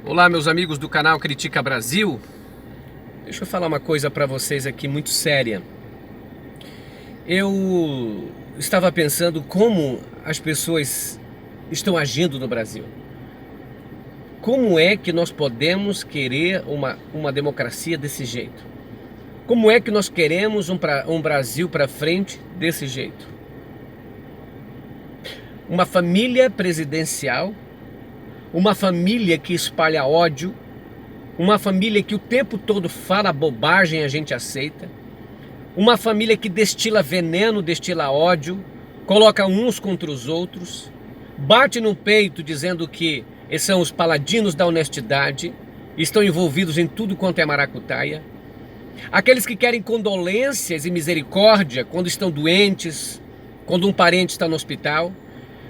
Olá, meus amigos do canal Critica Brasil. Deixa eu falar uma coisa para vocês aqui muito séria. Eu estava pensando como as pessoas estão agindo no Brasil. Como é que nós podemos querer uma democracia desse jeito? Como é que nós queremos um Brasil para frente desse jeito? Uma família presidencial, uma família que espalha ódio, uma família que o tempo todo fala bobagem e a gente aceita, uma família que destila veneno, destila ódio, coloca uns contra os outros, bate no peito dizendo que eles são os paladinos da honestidade, estão envolvidos em tudo quanto é maracutaia, aqueles que querem condolências e misericórdia quando estão doentes, quando um parente está no hospital,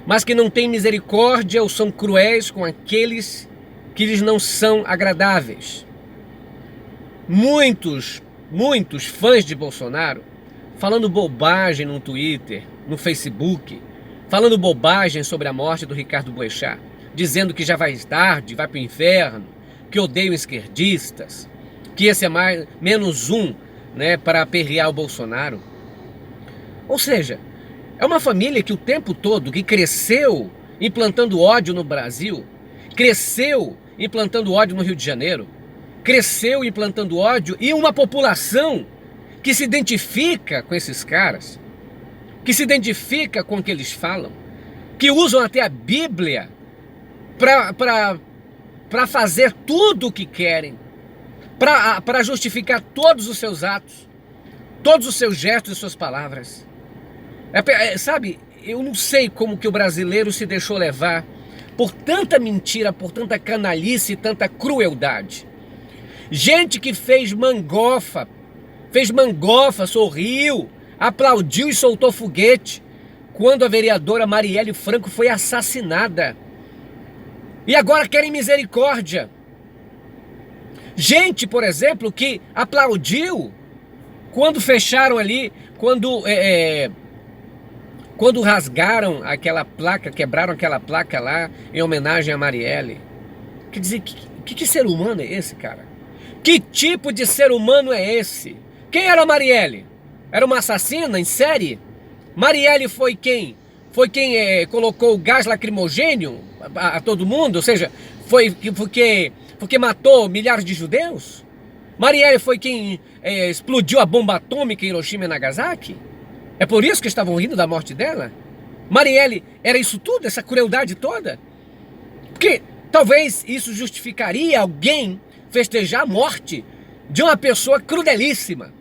mas que não têm misericórdia ou são cruéis com aqueles que lhes não são agradáveis. Muitos fãs de Bolsonaro falando bobagem no Twitter, no Facebook, falando bobagem sobre a morte do Ricardo Boechat, dizendo que já vai tarde, vai para o inferno, que odeiam esquerdistas, que esse é menos um, né, para aperrear o Bolsonaro. Ou seja, é uma família que o tempo todo, que cresceu implantando ódio no Brasil, cresceu implantando ódio no Rio de Janeiro, cresceu implantando ódio, e uma população que se identifica com esses caras, que se identifica com o que eles falam, que usam até a Bíblia para fazer tudo o que querem, para justificar todos os seus atos, todos os seus gestos e suas palavras. Sabe, eu não sei como que o brasileiro se deixou levar por tanta mentira, por tanta canalice e tanta crueldade. Gente que fez mangofa, sorriu, aplaudiu e soltou foguete quando a vereadora Marielle Franco foi assassinada. E agora querem misericórdia. Gente, por exemplo, que aplaudiu quando fecharam ali, quando rasgaram aquela placa, quebraram aquela placa lá em homenagem a Marielle. Quer dizer, que ser humano é esse, cara? Que tipo de ser humano é esse? Quem era a Marielle? Era uma assassina em série? Marielle foi quem? Foi quem colocou gás lacrimogênio a todo mundo? Ou seja, foi porque matou milhares de judeus? Marielle foi quem explodiu a bomba atômica em Hiroshima e Nagasaki? É por isso que estavam rindo da morte dela? Marielle era isso tudo, essa crueldade toda? Porque talvez isso justificaria alguém festejar a morte de uma pessoa crudelíssima.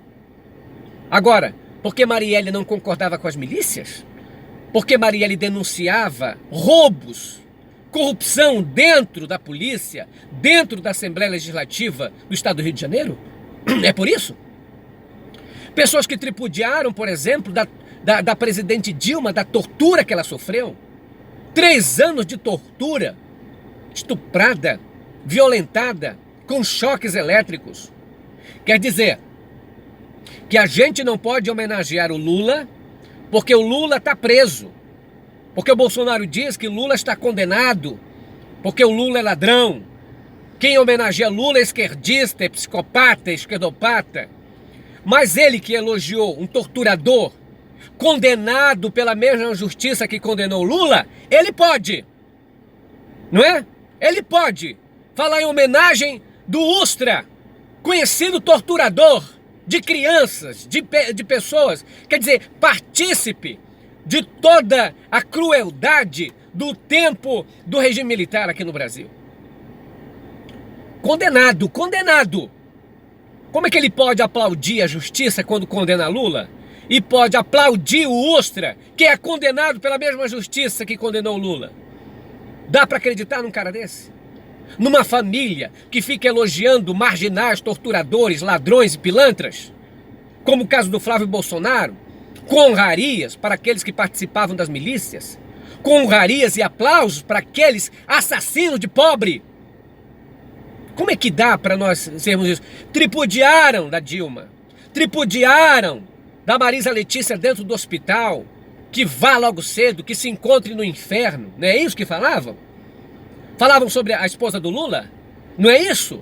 Agora, porque Marielle não concordava com as milícias? Porque Marielle denunciava roubos, corrupção dentro da polícia, dentro da Assembleia Legislativa do Estado do Rio de Janeiro? É por isso? Pessoas que tripudiaram, por exemplo, da presidente Dilma, da tortura que ela sofreu. 3 anos de tortura, estuprada, violentada, com choques elétricos. Quer dizer que a gente não pode homenagear o Lula porque o Lula está preso. Porque o Bolsonaro diz que Lula está condenado, porque o Lula é ladrão. Quem homenageia Lula é esquerdista, é psicopata, é esquerdopata. Mas ele que elogiou um torturador, condenado pela mesma justiça que condenou Lula, ele pode, não é? Ele pode falar em homenagem do Ustra, conhecido torturador de crianças, de pessoas, quer dizer, partícipe de toda a crueldade do tempo do regime militar aqui no Brasil. Condenado. Como é que ele pode aplaudir a justiça quando condena Lula? E pode aplaudir o Ustra, que é condenado pela mesma justiça que condenou Lula? Dá para acreditar num cara desse? Numa família que fica elogiando marginais, torturadores, ladrões e pilantras? Como o caso do Flávio Bolsonaro? Com honrarias para aqueles que participavam das milícias? Com honrarias e aplausos para aqueles assassinos de pobre? Como é que dá para nós sermos isso? Tripudiaram da Dilma, tripudiaram da Marisa Letícia dentro do hospital, que vá logo cedo, que se encontre no inferno, não é isso que falavam? Falavam sobre a esposa do Lula? Não é isso?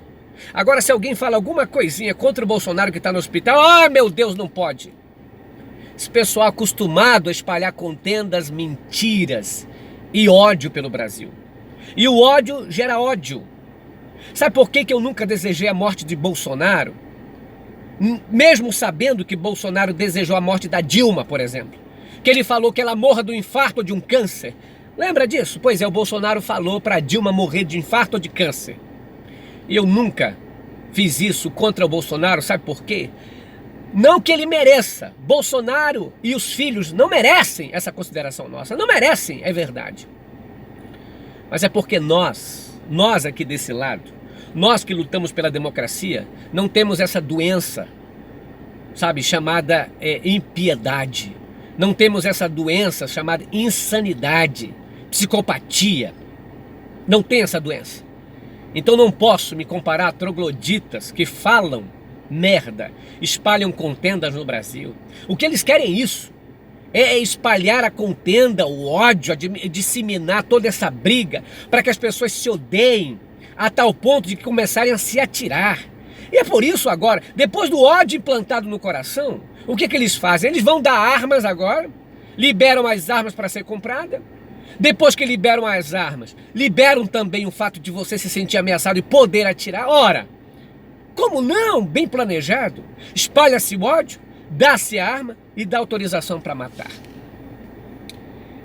Agora, se alguém fala alguma coisinha contra o Bolsonaro que está no hospital, ah, meu Deus, não pode. Esse pessoal acostumado a espalhar contendas, mentiras e ódio pelo Brasil. E o ódio gera ódio. Sabe por que eu nunca desejei a morte de Bolsonaro? Mesmo sabendo que Bolsonaro desejou a morte da Dilma, por exemplo. Que ele falou que ela morra do infarto ou de um câncer. Lembra disso? Pois é, o Bolsonaro falou para Dilma morrer de infarto ou de câncer. E eu nunca fiz isso contra o Bolsonaro, sabe por quê? Não que ele mereça. Bolsonaro e os filhos não merecem essa consideração nossa. Não merecem, é verdade. Mas é porque nós aqui desse lado, nós que lutamos pela democracia, não temos essa doença, sabe, chamada impiedade. Não temos essa doença chamada insanidade, psicopatia. Não tem essa doença. Então não posso me comparar a trogloditas que falam merda, espalham contendas no Brasil. O que eles querem é isso. É espalhar a contenda, o ódio, disseminar toda essa briga para que as pessoas se odeiem a tal ponto de que começarem a se atirar. E é por isso agora, depois do ódio implantado no coração, o que eles fazem? Eles vão dar armas agora, liberam as armas para ser comprada. Depois que liberam as armas, liberam também o fato de você se sentir ameaçado e poder atirar. Ora, como não? Bem planejado. Espalha-se o ódio, dá-se a arma e dá autorização para matar.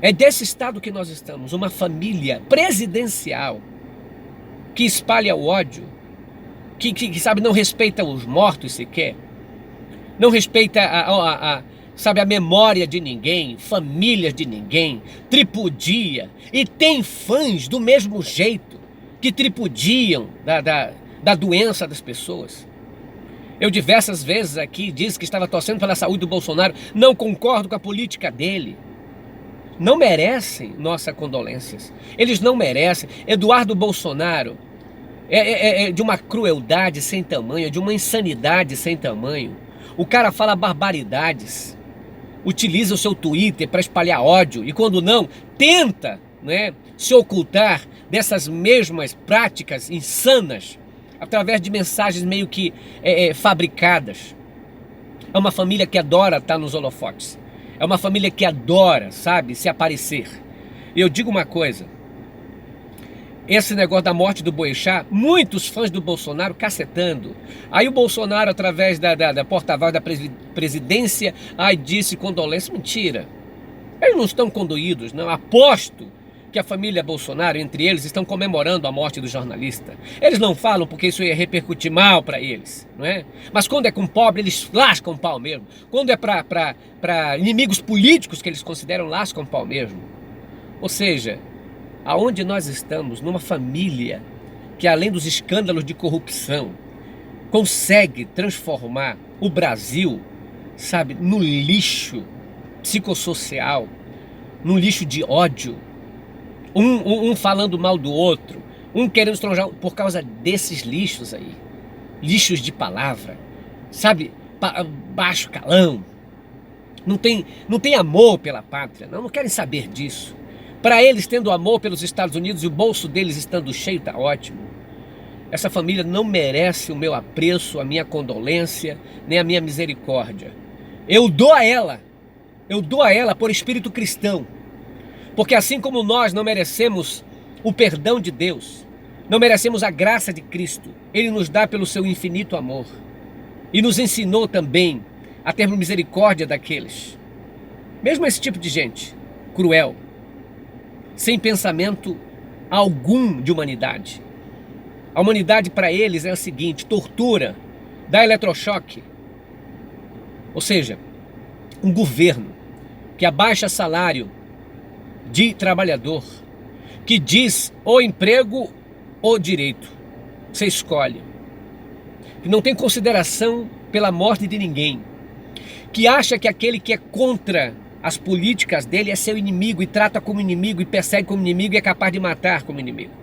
É desse estado que nós estamos, uma família presidencial que espalha o ódio, que sabe, não respeita os mortos sequer, não respeita a memória de ninguém, famílias de ninguém, tripudia, e tem fãs do mesmo jeito que tripudiam da doença das pessoas. Eu diversas vezes aqui disse que estava torcendo pela saúde do Bolsonaro, não concordo com a política dele. Não merecem nossas condolências, eles não merecem. Eduardo Bolsonaro é de uma crueldade sem tamanho, de uma insanidade sem tamanho. O cara fala barbaridades, utiliza o seu Twitter para espalhar ódio e quando não, tenta, né, se ocultar dessas mesmas práticas insanas através de mensagens meio que fabricadas. É uma família que adora estar nos holofotes. É uma família que adora, sabe, se aparecer. E eu digo uma coisa. Esse negócio da morte do Boechat, muitos fãs do Bolsonaro cacetando. Aí o Bolsonaro, através da porta-voz da presidência, disse condolência. Mentira. Eles não estão condoídos, não. Aposto que a família Bolsonaro, entre eles, estão comemorando a morte do jornalista. Eles não falam porque isso ia repercutir mal para eles, não é? Mas quando é com pobre, eles lascam pau mesmo. Quando é para inimigos políticos que eles consideram, lascam pau mesmo. Ou seja, aonde nós estamos, numa família que, além dos escândalos de corrupção, consegue transformar o Brasil, sabe, no lixo psicossocial, no lixo de ódio, um falando mal do outro, um querendo estronjar por causa desses lixos aí, lixos de palavra, sabe, baixo calão, não tem amor pela pátria, não querem saber disso. Para eles, tendo amor pelos Estados Unidos e o bolso deles estando cheio, tá ótimo. Essa família não merece o meu apreço, a minha condolência, nem a minha misericórdia. Eu dou a ela por espírito cristão. Porque assim como nós não merecemos o perdão de Deus, não merecemos a graça de Cristo, Ele nos dá pelo seu infinito amor. E nos ensinou também a termos misericórdia daqueles. Mesmo esse tipo de gente, cruel, sem pensamento algum de humanidade. A humanidade para eles é o seguinte: tortura, dá eletrochoque. Ou seja, um governo que abaixa salário de trabalhador, que diz ou emprego ou direito, você escolhe, que não tem consideração pela morte de ninguém, que acha que aquele que é contra as políticas dele é seu inimigo e trata como inimigo e persegue como inimigo e é capaz de matar como inimigo.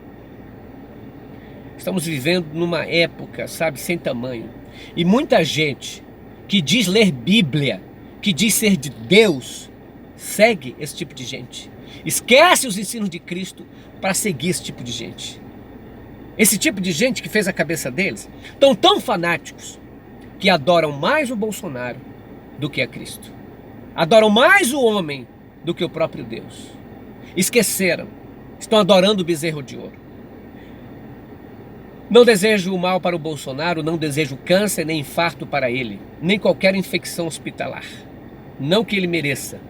Estamos vivendo numa época, sabe, sem tamanho. E muita gente que diz ler Bíblia, que diz ser de Deus, segue esse tipo de gente. Esquece os ensinos de Cristo para seguir esse tipo de gente. Esse tipo de gente que fez a cabeça deles, estão tão fanáticos que adoram mais o Bolsonaro do que a Cristo. Adoram mais o homem do que o próprio Deus. Esqueceram. Estão adorando o bezerro de ouro. Não desejo o mal para o Bolsonaro, não desejo câncer nem infarto para ele, nem qualquer infecção hospitalar. Não que ele mereça.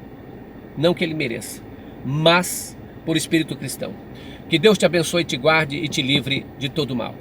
Não que ele mereça. Mas por espírito cristão. Que Deus te abençoe, te guarde e te livre de todo mal.